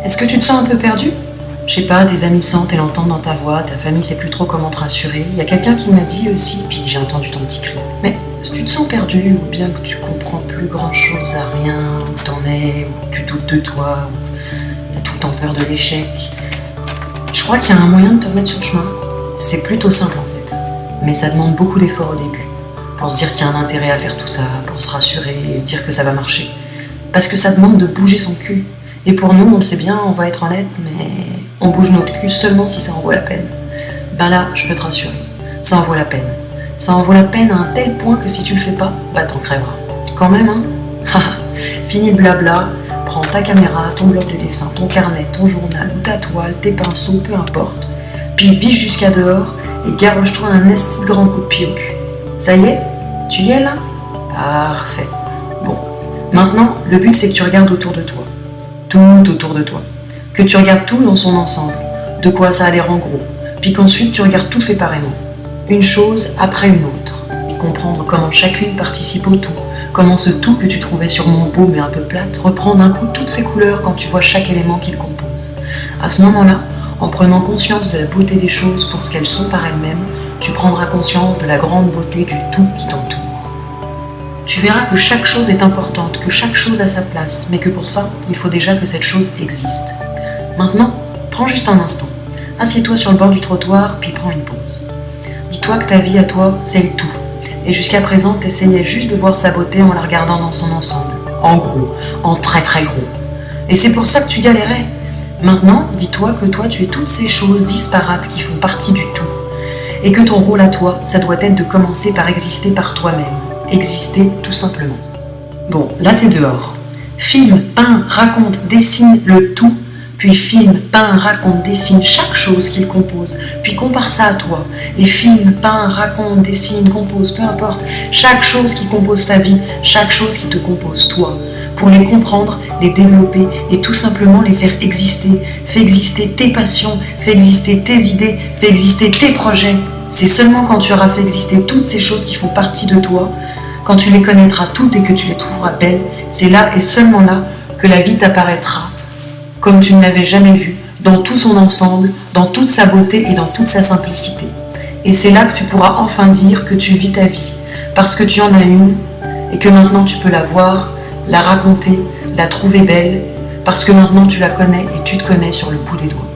Est-ce que tu te sens un peu perdu? Je sais pas, tes amis sentent et l'entendent dans ta voix, ta famille sait plus trop comment te rassurer. Il y a quelqu'un qui m'a dit aussi, puis j'ai entendu ton petit cri. Mais si tu te sens perdu, ou bien que tu comprends plus grand chose à rien, où t'en es, ou que tu doutes de toi, ou que t'as tout le temps peur de l'échec, je crois qu'il y a un moyen de te remettre sur le chemin. C'est plutôt simple en fait, mais ça demande beaucoup d'efforts au début, pour se dire qu'il y a un intérêt à faire tout ça, pour se rassurer et se dire que ça va marcher. Parce que ça demande de bouger son cul. Et pour nous, on le sait bien, on va être honnête, mais on bouge notre cul seulement si ça en vaut la peine. Ben là, je peux te rassurer, ça en vaut la peine. Ça en vaut la peine à un tel point que si tu le fais pas, bah t'en crèveras. Quand même, hein. Fini le blabla, prends ta caméra, ton bloc de dessin, ton carnet, ton journal, ta toile, tes pinceaux, peu importe. Puis vise jusqu'à dehors et garoche-toi un esti de grand coup de pied au cul. Ça y est? Tu y es là? Parfait. Bon, maintenant, le but c'est que tu regardes autour de toi. Tout autour de toi. Que tu regardes tout dans son ensemble, de quoi ça a l'air en gros, puis qu'ensuite tu regardes tout séparément, une chose après une autre, comprendre comment chacune participe au tout, comment ce tout que tu trouvais sûrement beau mais un peu plate reprend d'un coup toutes ses couleurs quand tu vois chaque élément qui le compose. À ce moment-là, en prenant conscience de la beauté des choses pour ce qu'elles sont par elles-mêmes, tu prendras conscience de la grande beauté du tout qui t'entoure. Tu verras que chaque chose est importante, que chaque chose a sa place, mais que pour ça, il faut déjà que cette chose existe. Maintenant, prends juste un instant. Assieds-toi sur le bord du trottoir, puis prends une pause. Dis-toi que ta vie à toi, c'est le tout. Et jusqu'à présent, t'essayais juste de voir sa beauté en la regardant dans son ensemble. En gros, en très très gros. Et c'est pour ça que tu galérais. Maintenant, dis-toi que toi, tu es toutes ces choses disparates qui font partie du tout. Et que ton rôle à toi, ça doit être de commencer par exister par toi-même. Exister tout simplement. Bon, là t'es dehors. Filme, peins, raconte, dessine le tout, puis filme, peins, raconte, dessine chaque chose qu'il compose, puis compare ça à toi, et filme, peins, raconte, dessine, compose, peu importe, chaque chose qui compose ta vie, chaque chose qui te compose toi, pour les comprendre, les développer et tout simplement les faire exister. Fais exister tes passions, fais exister tes idées, fais exister tes projets. C'est seulement quand tu auras fait exister toutes ces choses qui font partie de toi, quand tu les connaîtras toutes et que tu les trouveras belles, c'est là et seulement là que la vie t'apparaîtra comme tu ne l'avais jamais vue, dans tout son ensemble, dans toute sa beauté et dans toute sa simplicité. Et c'est là que tu pourras enfin dire que tu vis ta vie, parce que tu en as une et que maintenant tu peux la voir, la raconter, la trouver belle, parce que maintenant tu la connais et tu te connais sur le bout des doigts.